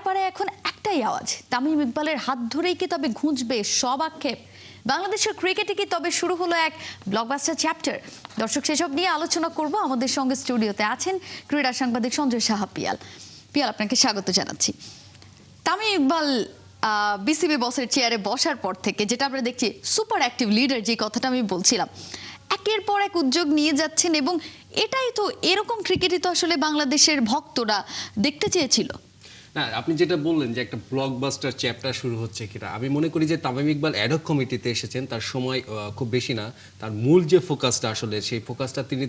পাড়ায় এখন একটাই আওয়াজ, তামিম ইকবালের হাত ধরেই কি তবে ঘুঁচবে সব আক্ষেপ? বাংলাদেশের ক্রিকেটে কি তবে শুরু হলো এক ব্লকবাস্টার চ্যাপ্টার? দর্শক, সেসব নিয়ে আলোচনা করব। আমাদের সঙ্গে স্টুডিওতে আছেন ক্রীড়া সাংবাদিক সঞ্জয় সাহা পিয়াল। আপনাকে স্বাগত জানাচ্ছি। তামিম ইকবাল বিসিবি বসের চেয়ারে বসার পর থেকে যেটা আমরা দেখছি, সুপার অ্যাক্টিভ লিডার, যে কথাটা আমি বলছিলাম, একের পর এক উদ্যোগ নিয়ে যাচ্ছেন, এবং এটাই তো, এরকম ক্রিকেটই তো আসলে বাংলাদেশের ভক্তরা দেখতে চেয়েছিল। না, আপনি যেটা বললেন যে একটা ব্লকবাস্টার চ্যাপ্টার শুরু হচ্ছে কিনা, আমি মনে করি যে তামিম ইকবাল অ্যাডহক কমিটিতে এসেছেন, তার সময় খুব বেশি না। তার মূল যে ফোকাসটা আসলে, সেই ফোকাসটা তিনি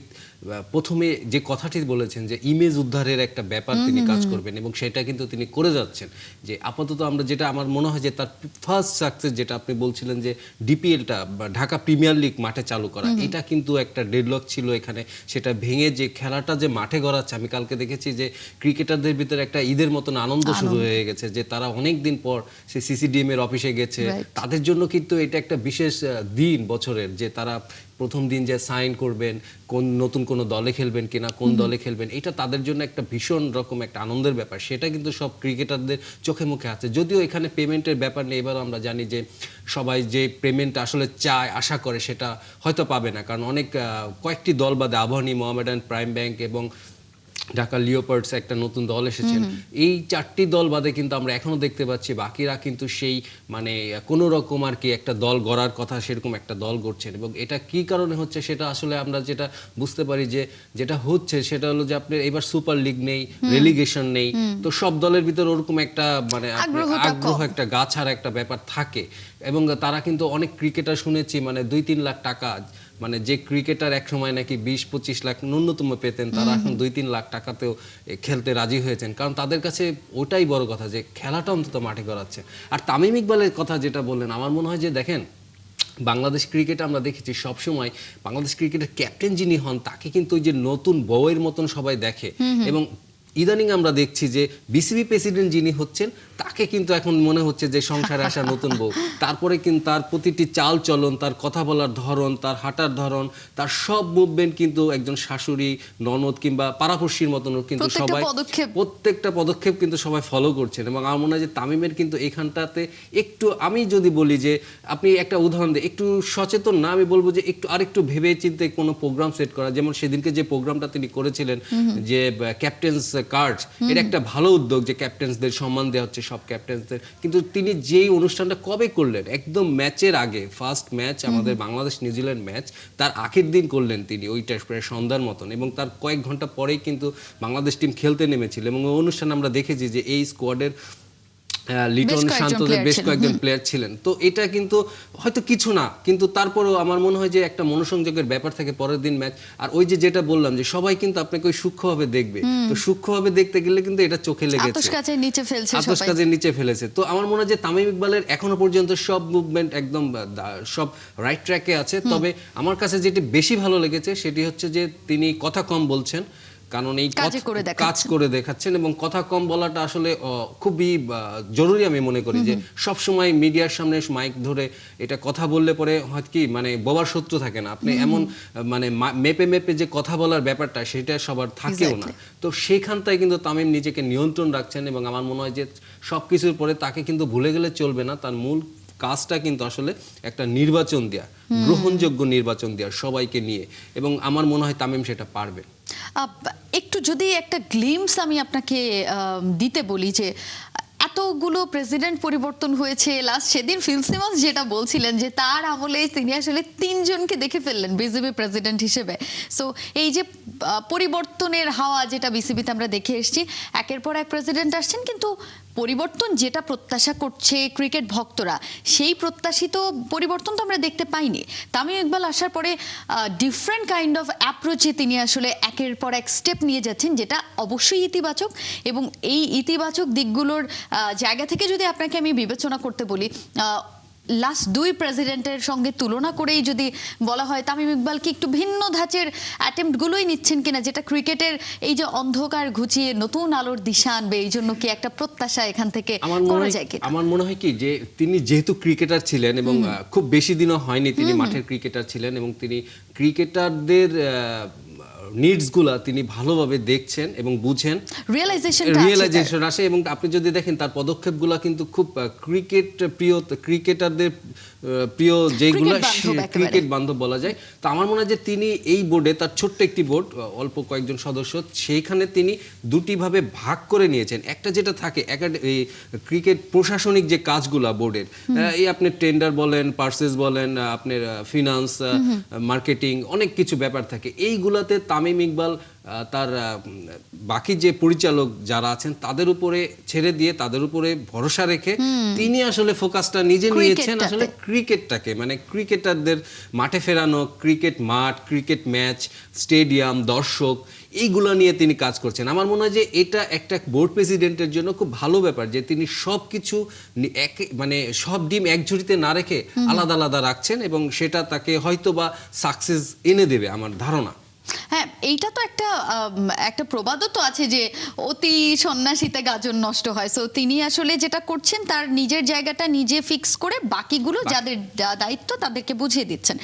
প্রথমে যে কথাটি বলেছেন যে ইমেজ উদ্ধারের একটা ব্যাপার তিনি কাজ করবেন, এবং সেটা কিন্তু তিনি করে যাচ্ছেন। যে আপাতত আমরা যেটা, আমার মনে হয় যে তার ফার্স্ট সাকসেস যেটা আপনি বলছিলেন যে ডিপিএলটা বা ঢাকা প্রিমিয়ার লিগ মাঠে চালু করা, এটা কিন্তু একটা ডেডলক ছিল এখানে। সেটা ভেঙে যে খেলাটা যে মাঠে গড়াচ্ছে, আমি কালকে দেখেছি যে ক্রিকেটারদের ভিতরে একটা ঈদের মতন আনন্দ শুরু হয়ে গেছে, যে তারা অনেক দিন পর সে সিসিডিএম এর অফিসে গেছে। তাদের জন্য কিন্তু এটা একটা বিশেষ দিন বছরের, যে তারা প্রথম দিন যে সাইন করবেন, কোন নতুন কোন দলে খেলবেন কিনা, কোন দলে খেলবেন, এটা তাদের জন্য একটা ভীষণ রকম একটা আনন্দের ব্যাপার। সেটা কিন্তু সব ক্রিকেটারদের চোখে মুখে আছে। যদিও এখানে পেমেন্টের ব্যাপার নেই, এবারও আমরা জানি যে সবাই যে পেমেন্ট আসলে চায়, আশা করে, সেটা হয়তো পাবে না, কারণ অনেক কয়েকটি দল বাদে আবাহনী, মোহামেডান, প্রাইম ব্যাংক এবং ঢাকা লিওপার্ডস একটা নতুন দল এসেছেন, এই চারটি দল বাদে কিন্তু আমরা এখনো দেখতে পাচ্ছি বাকিরা কিন্তু সেই মানে কোনো রকম আর কি একটা দল গড়ার কথা, সেরকম একটা দল গড়ছেন। এবং এটা কি কারণে হচ্ছে সেটা আসলে আমরা যেটা বুঝতে পারি যে যেটা হচ্ছে সেটা হলো যে আপনার এবার সুপার লিগ নেই, রেলিগেশন নেই, তো সব দলের ভিতর ওরকম একটা মানে আগ্রহ, একটা গা ছাড়া একটা ব্যাপার থাকে। এবং তারা কিন্তু অনেক ক্রিকেটার শুনেছি মানে 2-3 লাখ টাকা, মানে যে ক্রিকেটার এক সময় নাকি 20-25 লাখ ন্যূনতম পেতেন, তারা এখন 2-3 লাখ টাকাতেও খেলতে রাজি হয়েছেন, কারণ তাদের কাছে ওটাই বড় কথা যে খেলাটা অন্তত মাঠে গড়াচ্ছে। আর তামিম ইকবালের কথা যেটা বললেন, আমার মনে হয় যে দেখেন, বাংলাদেশ ক্রিকেট আমরা দেখেছি সবসময় বাংলাদেশ ক্রিকেটের ক্যাপ্টেন যিনি হন, তাকে কিন্তু ওই যে নতুন বউয়ের মতন সবাই দেখে। এবং ইদানিং আমরা দেখছি যে বিসিবি প্রেসিডেন্ট যিনি হচ্ছেন, তাকে কিন্তু এখন মনে হচ্ছে যে সংসারে আসা নতুন বউ। তারপরে কিন্তু তার প্রতিটি চাল চলন, তার কথা বলার ধরন, তার হাঁটার ধরন, তার সব মুভমেন্ট কিন্তু একজন শাশুড়ি, ননদ কিংবা পাড়াপড়শির মতন কিন্তু সবাই প্রত্যেকটা পদক্ষেপ কিন্তু সবাই ফলো করছেন। এবং আমার মনে হয় যে তামিমের কিন্তু এখানটাতে একটু, আমি যদি বলি যে আপনি একটা উদাহরণ দেয়, একটু সচেতন না, আমি বলবো যে একটু আরেকটু ভেবে চিন্তে কোনো প্রোগ্রাম সেট করা। যেমন সেদিনকে যে প্রোগ্রামটা তিনি করেছিলেন যে ক্যাপ্টেন্স কার্ড, এটা একটা ভালো উদ্যোগ যে ক্যাপ্টেন্সদের সম্মান দেওয়া হচ্ছে, সব ক্যাপ্টেন্সদের। কিন্তু তিনি যেই অনুষ্ঠানটা কবে করলেন, একদম ম্যাচের আগে, ফার্স্ট ম্যাচ আমাদের বাংলাদেশ নিউজিল্যান্ড ম্যাচ, তার আগের দিন করলেন তিনি, ওইটা প্রায় সন্ধ্যার মতন, এবং তার কয়েক ঘন্টা পরেই কিন্তু বাংলাদেশ টিম খেলতে নেমেছিল। এবং ওই অনুষ্ঠানে আমরা দেখেছি যে এই স্কোয়াডের লিটন, শান্তদের বেশ কয়েকজন প্লেয়ার ছিলেন। তো এটা কিন্তু হয়তো কিছু না, কিন্তু তারপরেও আমার মনে হয় যে একটা মনোসংযোগের ব্যাপার থাকে পরের দিন ম্যাচ। আর ওই যে যেটা বললাম যে সবাই কিন্তু আপনাকে ওই সূক্ষ্মভাবে দেখবে, তো সূক্ষ্মভাবে দেখতে গেলে কিন্তু এটা চোখে লেগেছে, আতশকাচের নিচে ফেলেছে। তো আমার মনে হয় যে তামিম ইকবালের এখনো পর্যন্ত সব মুভমেন্ট একদম সব রাইট ট্র্যাকে আছে। তবে আমার কাছে যেটি বেশি ভালো লেগেছে সেটি হচ্ছে যে তিনি কথা কম বলছেন, কারণ এই কাজ করে দেখাচ্ছেন। এবং কথা কম বলাটা আসলে খুবই জরুরি আমি মনে করি, যে সব সময় মিডিয়ার সামনে মাইক ধরে এটা কথা বললে পরে হয় কি, মানে ববার শত্রু থাকে না, আপনি এমন মানে মেপে যে কথা বলার ব্যাপারটা সেটা সবার থাকেও না। তো সেইখানটায় কিন্তু তামিম নিজেকে নিয়ন্ত্রণ রাখছেন। এবং আমার মনে হয় যে সবকিছুর পরে তাকে কিন্তু ভুলে গেলে চলবে না, তার মূল কাজটা কিন্তু আসলে একটা নির্বাচন দেয়া, গ্রহণযোগ্য নির্বাচন দেয়া সবাইকে নিয়ে। এবং আমার মনে হয় তামিম সেটা পারবে। একটু যদি একটা গ্লিমস আমি আপনাকে দিতে বলি, যে এতগুলো প্রেসিডেন্ট পরিবর্তন হয়েছে, লাস্ট সেদিন ফিল সিমন্স যেটা বলছিলেন যে তার আমলে তিনি আসলে 3 জনকে দেখে ফেললেন বিসিবি প্রেসিডেন্ট হিসেবে। সো এই যে পরিবর্তনের হাওয়া যেটা বিসিবিতে আমরা দেখে এসেছি, একের পর এক প্রেসিডেন্ট আসছেন, কিন্তু পরিবর্তন যেটা প্রত্যাশা করছে ক্রিকেট ভক্তরা, সেই প্রত্যাশিত পরিবর্তন তো আমরা দেখতে পাইনি। তামিম ইকবাল আসার পরে ডিফারেন্ট কাইন্ড অফ অ্যাপ্রোচে তিনি আসলে একের পর এক স্টেপ নিয়ে যাচ্ছেন, যেটা অবশ্যই ইতিবাচক। এবং এই ইতিবাচক দিকগুলোর জায়গা থেকে যদি আপনাকে আমি বিবেচনা করতে বলি, লাস্ট 2 প্রেসিডেন্টের সঙ্গে তুলনা করেই যদি বলা হয়, তামিম ইকবাল কি একটু ভিন্ন ধাঁচের অ্যাটেম্প্টগুলোই নিচ্ছেন কিনা, যেটা ক্রিকেটের এই যে অন্ধকার ঘুচিয়ে নতুন আলোর দিশা আনবে, এই জন্য কি একটা প্রত্যাশা এখান থেকে করা যায় কিনা? আমার মনে হয় কি, যে তিনি যেহেতু ক্রিকেটার ছিলেন এবং খুব বেশি দিনও হয়নি তিনি মাঠের ক্রিকেটার ছিলেন, এবং তিনি ক্রিকেটারদের নিডসগুলা তিনি ভালোভাবে দেখছেন এবং বুঝেন, রিয়েলাইজেশন আসে। এবং আপনি যদি দেখেন তার পদক্ষেপগুলো কিন্তু খুব ক্রিকেটারদের প্রিয় যেগুলো ক্রিকেট বান্ধব বলা যায়। তো আমার মনে হয় যে তিনি এই বোর্ডে, তার ছোট্ট একটি বোর্ড, অল্প কয়েকজন সদস্য, সেইখানে তিনি দুটি ভাবে ভাগ করে নিয়েছেন। একটা যেটা থাকে এই ক্রিকেট প্রশাসনিক যে কাজগুলা বোর্ডের, এই আপনি টেন্ডার বলেন, পার্সেস বলেন, আপনার ফিনান্স, মার্কেটিং, অনেক কিছু ব্যাপার থাকে। এইগুলাতে তামিম ইকবাল তার বাকি যে পরিচালক যারা আছেন তাদের উপরে ছেড়ে দিয়ে, তাদের উপরে ভরসা রেখে তিনি আসলে ফোকাসটা নিজে নিয়েছেন আসলে ক্রিকেটটাকে, মানে ক্রিকেটারদের মাঠে ফেরানো, ক্রিকেট মাঠ, ক্রিকেট ম্যাচ, স্টেডিয়াম, দর্শক, এইগুলো নিয়ে তিনি কাজ করছেন। আমার মনে হয় যে এটা একটা বোর্ড প্রেসিডেন্টের জন্য খুব ভালো ব্যাপার যে তিনি সবকিছু মানে সব ডিম এক ঝুড়িতে না রেখে আলাদা আলাদা রাখছেন, এবং সেটা তাকে হয়তোবা সাকসেস এনে দেবে আমার ধারণা। হ্যাঁ, এইটা তো একটা প্রবাদও তো আছে যে অতি সন্ন্যাসীতে গাজন নষ্ট হয়। সো তিনি আসলে যেটা করছেন তার নিজের জায়গাটা নিজে ফিক্স করে বাকিগুলো যাদের দায়িত্ব তাদেরকে বুঝিয়ে দিচ্ছেন।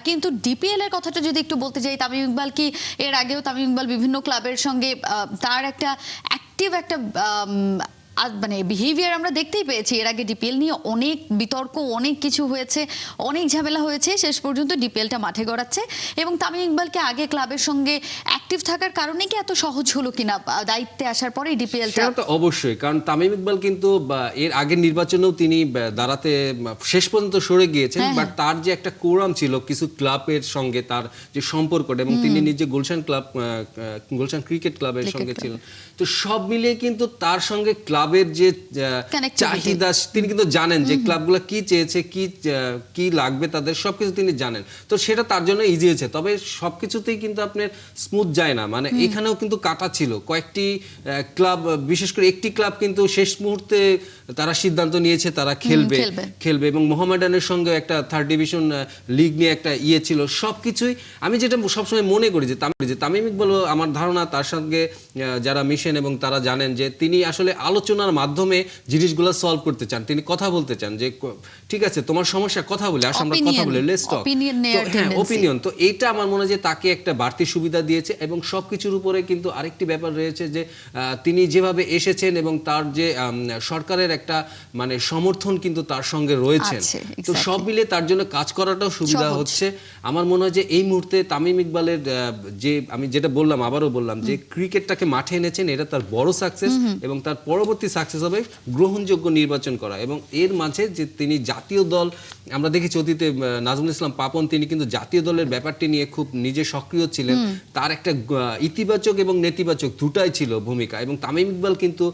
কিন্তু ডিপিএল এর কথাটা যদি একটু বলতে যাই, তামিম ইকবাল কি এর আগেও তামিম ইকবাল বিভিন্ন ক্লাবের সঙ্গে তার একটা অ্যাক্টিভ একটা মানে বিহেভিয়ার আমরা দেখতেই পেয়েছি। এর আগে ডিপিএল নিয়ে অনেক বিতর্ক, অনেক কিছু হয়েছে, অনেক ঝামেলা হয়েছে, শেষ পর্যন্ত ডিপিএলটা মাঠে গড়াচ্ছে। এবং তামিম ইকবালকে আগে ক্লাবের সঙ্গে অ্যাক্টিভ থাকার কারণে কি এত সহজ হলো কিনা দায়িত্বে আসার পরে ডিপিএলটা? সেটা তো অবশ্যই, কারণ তামিম ইকবাল কিন্তু এর আগের নির্বাচনেও তিনি দাঁড়াতে শেষ পর্যন্ত সরে গিয়েছেন, বাট তার যে একটা কোরাম ছিল কিছু ক্লাবের সঙ্গে, তার যে সম্পর্কটা, এবং তিনি নিজে গুলশান ক্রিকেট ক্লাবের সঙ্গে ছিলেন। তো সব মিলিয়ে কিন্তু তার সঙ্গে ক্লাবের যে চাহিদা, তিনি কিন্তু জানেন যে ক্লাবগুলো কি চেয়েছে, কি লাগবে তাদের, সবকিছু তিনি জানেন। তো সেটা তার জন্য ইজি হয়েছে। তবে সবকিছুতেই কিন্তু আপনার স্মুথ যায় না, মানে এখানেও কিন্তু কাটা ছিল। কয়েকটি ক্লাব, বিশেষ করে একটি ক্লাব কিন্তু শেষ মুহূর্তে তারা সিদ্ধান্ত নিয়েছে তারা খেলবে, এবং মোহামেডানের সঙ্গে একটা থার্ড ডিভিশন লিগ নিয়ে একটা ছিল। সবকিছুই আমি যেটা সবসময় মনে করি যে তামিম ইকবাল, আমার ধারণা তার সঙ্গে যারা মিশেন এবং তারা জানেন যে তিনি আসলে আলোচনার মাধ্যমে জিনিসগুলো সলভ করতে চান। তিনি কথা বলতে চান যে ঠিক আছে তোমার সমস্যা, কথা বলে আসলে আমরা কথা বলে লেটস টক, ওপিনিয়ন। তো এইটা আমার মনে হয় যে তাকে একটা বাড়তি সুবিধা দিয়েছে। এবং সবকিছুর উপরে কিন্তু আরেকটি ব্যাপার রয়েছে যে তিনি যেভাবে এসেছেন এবং তার যে সরকারের একটা মানে সমর্থন কিন্তু তার সঙ্গে রয়েছেন। তো সব মিলে তার জন্য কাজ করাটাও সুবিধা হচ্ছে। আমার মনে হয় যে এই মুহূর্তে তামিম ইকবালের যে আমি যেটা বললাম, আবারও বললাম যে ক্রিকেটটাকে মাঠে এনেছেন, এটা তার বড় সাকসেস, এবং তার পরবর্তী সাকসেস হবে গ্রহণযোগ্য নির্বাচন করা। এবং এর মাঝে যে তিনি জাতীয় দল, আমরা দেখেছি অতীতে নাজমুল ইসলাম পাপন, তিনি কিন্তু জাতীয় দলের ব্যাপারটি নিয়ে খুব নিজে সক্রিয় ছিলেন। তার একটা ইতিবাচক এবং নেতিবাচক দুটাই ছিল ভূমিকা। এবং তামিম ইকবাল কিন্তু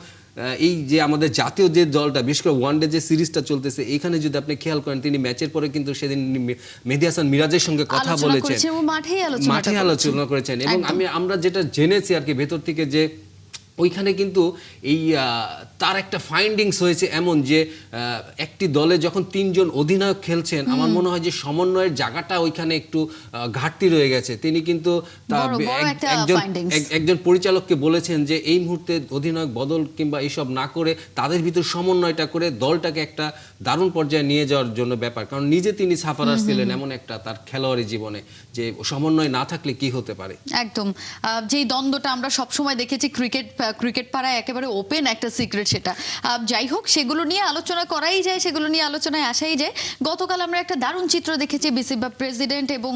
এই যে আমাদের জাতীয় যে দলটা, বিশেষ করে ওয়ানডে যে সিরিজটা চলতেছে, এখানে যদি আপনি খেয়াল করেন তিনি ম্যাচের পরে কিন্তু সেদিন মেহেদী হাসান মিরাজের সঙ্গে কথা বলেছেন, মাঠে আলোচনা করেছেন। এবং আমরা যেটা জেনেছি আর কি ভেতর থেকে, যে ওইখানে কিন্তু এই তার একটা ফাইন্ডিংস হয়েছে এমন যে একটি দলে যখন তিনজন অধিনায়ক খেলছেন, আমার মনে হয় যে সমন্বয়ের জায়গাটা ওইখানে একটু ঘাটতি রয়ে গেছে। তিনি কিন্তু একজন পরিচালককে বলেছেন যে এই মুহূর্তে অধিনায়ক বদল কিংবা এইসব না করে তাদের ভিতর সমন্বয়টা করে দলটাকে একটা দারুণ পর্যায়ে নিয়ে যাওয়ার জন্য ব্যাপার। কারণ নিজে তিনি সাফারার ছিলেন এমন একটা তার খেলোয়াড়ি জীবনে, যে সমন্বয় না থাকলে কি হতে পারে। একদম, যেই দ্বন্দ্বটা আমরা সবসময় দেখেছি ক্রিকেট পাড়ায় একেবারে ওপেন একটা সিক্রেট, সেটা যাই হোক, সেগুলো নিয়ে আলোচনা করাই যায়, সেগুলো নিয়ে আলোচনায় আসাই যায়। গতকাল আমরা একটা দারুণ চিত্র দেখেছি, বিসিবি প্রেসিডেন্ট এবং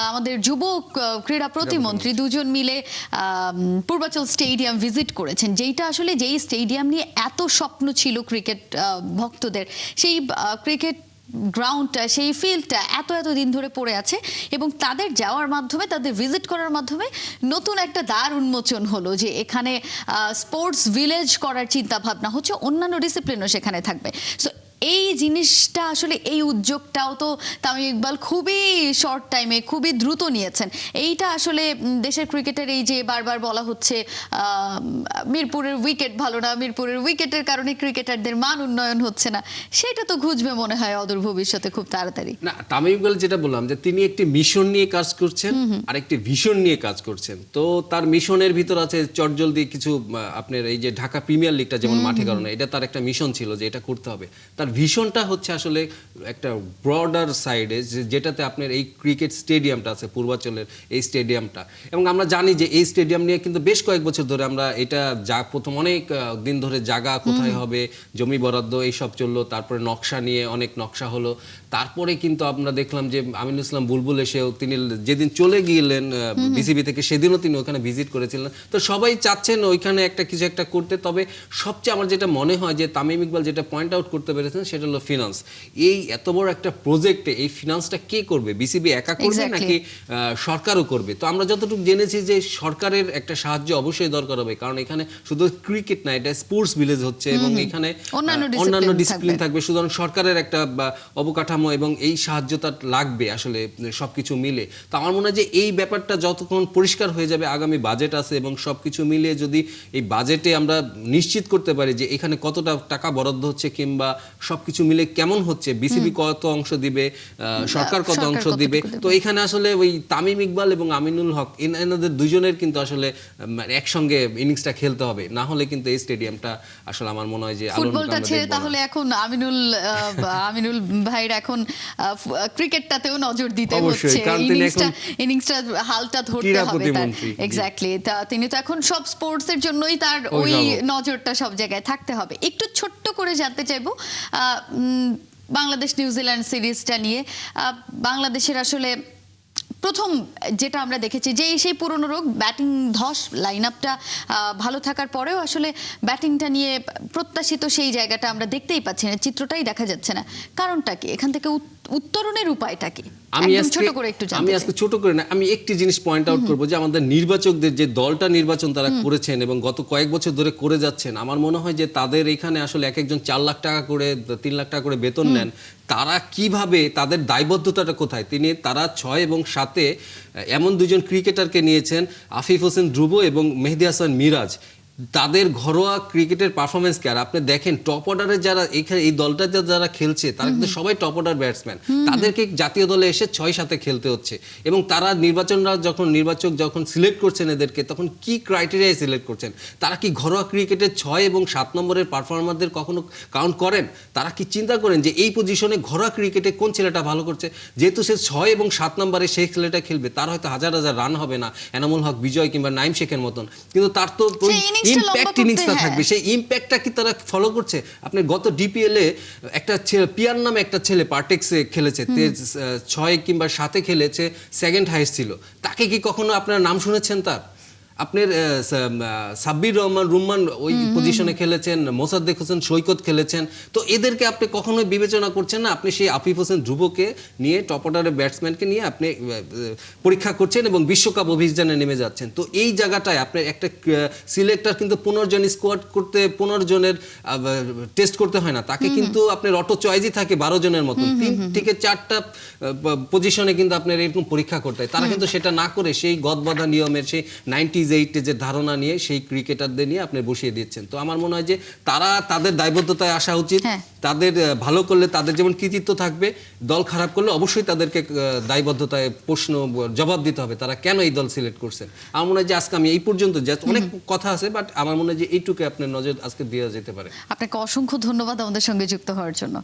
আমাদের যুব ক্রীড়া প্রতিমন্ত্রী দুজন মিলে পূর্বাচল স্টেডিয়াম ভিজিট করেছেন, যেই স্টেডিয়াম নিয়ে এত স্বপ্ন ছিল ক্রিকেট ভক্তদের। সেই ক্রিকেট গ্রাউন্ডটা, সেই ফিল্ডটা এত দিন ধরে পড়ে আছে, এবং তাদের যাওয়ার মাধ্যমে, তাদের ভিজিট করার মাধ্যমে নতুন একটা দ্বার উন্মোচন হলো যে এখানে স্পোর্টস ভিলেজ করার চিন্তা ভাবনা হচ্ছে, অন্যান্য ডিসিপ্লিনও সেখানে থাকবে। সো এই জিনিসটা আসলে, এই উদ্যোগটাও তো তামিম ইকবাল খুবই শর্ট টাইমে খুবই দ্রুত নিয়েছেন। এইটা আসলে দেশের ক্রিকেটের, এই যে বারবার বলা হচ্ছে মিরপুরের উইকেট ভালো না, মিরপুরের উইকেটের কারণে ক্রিকেটারদের মান উন্নয়ন হচ্ছে না, সেটা তো ঘুচবে মনে হয় অদূর ভবিষ্যতে খুব তাড়াতাড়ি। না, তামিম ইকবাল যেটা বললাম যে তিনি একটি মিশন নিয়ে কাজ করছেন আর একটি ভিশন নিয়ে কাজ করছেন। তো তার মিশনের ভিতর আছে চটজলদি কিছু আপনার এই যে ঢাকা প্রিমিয়ার লিগটা যেমন মাঠে কারণে, এটা তার একটা মিশন ছিল যে এটা করতে হবে। তার ভিশনটা হচ্ছে আসলে একটা ব্রডার সাইডে, যেটাতে আপনার এই ক্রিকেট স্টেডিয়ামটা আছে পূর্বাঞ্চলের এই স্টেডিয়ামটা, এবং আমরা জানি যে এই স্টেডিয়াম নিয়ে কিন্তু বেশ কয়েক বছর ধরে আমরা এটা প্রথম অনেক দিন ধরে জায়গা কোথায় হবে, জমি বরাদ্দ এইসব চললো, তারপরে নকশা নিয়ে অনেক নকশা হলো, তারপরে কিন্তু আমরা দেখলাম যে আমিনুল ইসলাম বুলবুল এসেও তিনি যেদিন চলে গিয়েলেন বিসিবি থেকে, সেদিনও তিনি ওখানে ভিজিট করেছিলেন। তো সবাই চাচ্ছেন ওইখানে একটা কিছু একটা করতে। তবে সবচেয়ে আমার যেটা মনে হয় যে তামিম ইকবাল যেটা পয়েন্ট আউট করতে পেরেছেন সেটা হলো ফিনান্স। এই এত বড় একটা প্রজেক্টে এই ফিনান্সটা কে করবে? বিসিবি একা করবে নাকি সরকারও করবে? তো আমরা যতটুকু জেনেছি যে সরকারের একটা সাহায্য অবশ্যই দরকার হবে, কারণ এখানে শুধু ক্রিকেট না, এটা স্পোর্টস ভিলেজ হচ্ছে এবং এখানে অন্যান্য ডিসিপ্লিন থাকবে। সুতরাং সরকারের একটা অবকাঠামো এবং এই সাহায্যটা লাগবে আসলে সবকিছু মিলে। তো আমার মনে হয় যে এই ব্যাপারটা যতক্ষণ পরিষ্কার হয়ে যাবে, আগামী বাজেট আছে এবং সবকিছু মিলিয়ে যদি এই বাজেটে আমরা নিশ্চিত করতে পারি যে এখানে কতটা টাকা বরাদ্দ হচ্ছে কিংবা সবকিছু মিলে কেমন হচ্ছে, বিসিবি কত অংশ দিবে, সরকার কত অংশ দিবে, তো এখানে আসলে ওই তামিম ইকবাল এবং আমিনুল হক এনাদের দুজনের কিন্তু আসলে একসঙ্গে ইনিংসটা খেলতে হবে, না হলে কিন্তু এই স্টেডিয়ামটা আসলে আমার মনে হয় যে ফুটবলটা ছেড়ে তাহলে এখন আমিনুল ভাইয়ের এখন ক্রিকেটটাতেও নজর দিতে হচ্ছে, ইনিংসটা হালটা ধরতে হবে তার। এক্স্যাক্টলি, তিনি তো এখন সব স্পোর্টস এর জন্যই তার ওই নজরটা সব জায়গায় থাকতে হবে। একটু ছোট্ট করে জানতে চাইবো বাংলাদেশ নিউজিল্যান্ড সিরিজটা নিয়ে। বাংলাদেশের আসলে প্রথম যেটা আমরা দেখেছি যে সেই পুরনো রোগ ব্যাটিং ধস, লাইন আপটা ভালো থাকার পরেও আসলে ব্যাটিংটা নিয়ে প্রত্যাশিত সেই জায়গাটা আমরা দেখতেই পাচ্ছি না, চিত্রটাই দেখা যাচ্ছে না। কারণটা কি? এখান থেকে উত্তরণের উপায়টা কি? আমি আজকে ছোট করে না, আমি একটি জিনিস পয়েন্ট আউট করবো যে আমাদের নির্বাচকদের যে দলটা নির্বাচন তারা করেছেন এবং গত কয়েক বছর ধরে করে যাচ্ছেন, আমার মনে হয় যে তাদের এখানে আসলে এক একজন 4 লাখ টাকা করে 3 লাখ টাকা করে বেতন নেন। তারা কিভাবে, তাদের দায়বদ্ধতাটা কোথায়? তারা 6 এবং 7-এ এমন দুজন ক্রিকেটারকে নিয়েছেন, আফিফ হোসেন ধ্রুব এবং মেহেদী হাসান মিরাজ। তাদের ঘরোয়া ক্রিকেটের পারফরমেন্স কি! আর আপনি দেখেন টপ অর্ডারে যারা এখানে এই দলটা যারা খেলছে তারা কিন্তু সবাই টপ অর্ডার ব্যাটসম্যান, তাদেরকে জাতীয় দলে এসে 6-7-এ খেলতে হচ্ছে। এবং তারা নির্বাচক যখন সিলেক্ট করছেন এদেরকে, তখন কি ক্রাইটেরিয়ায় সিলেক্ট করছেন? তারা কি ঘরোয়া ক্রিকেটের 6 এবং 7 নম্বরের পারফরমারদের কখনো কাউন্ট করেন? তারা কি চিন্তা করেন যে এই পজিশনে ঘরোয়া ক্রিকেটে কোন ছেলেটা ভালো করছে? যেহেতু সে 6 এবং 7 নম্বরে সেই ছেলেটা খেলবে, তার হয়তো হাজার হাজার রান হবে না এনামুল হক, বিজয় কিংবা নাইম শেখের মতন, কিন্তু তার তো ইম্প্যাক্ট ইনিংসটা থাকবে। সেই ইম্প্যাক্টটা কি তারা ফলো করছে? আপনি গত ডিপিএল এ একটা পিয়ার নামে একটা ছেলে পার্টেক্সে খেলেছে, 6 কিংবা 7-এ খেলেছে, সেকেন্ড হাইস্ট ছিল। তাকে কি কখনো আপনার নাম শুনেছেন? তার আপনার সাব্বির রহমান ওই পজিশনে খেলেছেন, মোসাদ্দেক হোসেন সৈকত খেলেছেন। তো এদেরকে আপনি কখনোই বিবেচনা করছেন না। আপনি সেই আফিফ হোসেন ধ্রুবকে নিয়ে, টপ অর্ডারের ব্যাটসম্যানকে নিয়ে আপনি পরীক্ষা করছেন এবং বিশ্বকাপ অভিযানে নেমে যাচ্ছেন। তো এই জায়গাটায় আপনার একটা সিলেক্টর কিন্তু 15 জন স্কোয়াড করতে 15 জনের টেস্ট করতে হয় না, তাকে কিন্তু আপনার অটো চয়েসই থাকে 12 জনের মতন, 3 থেকে 4টা পজিশনে কিন্তু আপনার এরকম পরীক্ষা করতে হয়। তারা কিন্তু সেটা না করে সেই গদবাঁধা নিয়মের সেই 90s 80s যে ধারণা নিয়ে সেই ক্রিকেটারদের নিয়ে আপনি বসিয়ে দিচ্ছেন। তো আমার মনে হয় যে তারা তাদের দায়বদ্ধতায় আসা উচিত। তাদের ভালো করলে তাদের যেমন কৃতিত্ব থাকবে, দল খারাপ করলে অবশ্যই তাদেরকে দায়বদ্ধতায় জবাব দিতে হবে তারা কেন এই দল সিলেক্ট করছে। আমার মনে হয় যে আজকে আমি এই পর্যন্ত অনেক কথা আছে, বাট আমার মনে হয় যে এইটুকু আপনার নজর আজকে দেওয়া যেতে পারে। আপনাকে অসংখ্য ধন্যবাদ আমাদের সঙ্গে যুক্ত হওয়ার জন্য।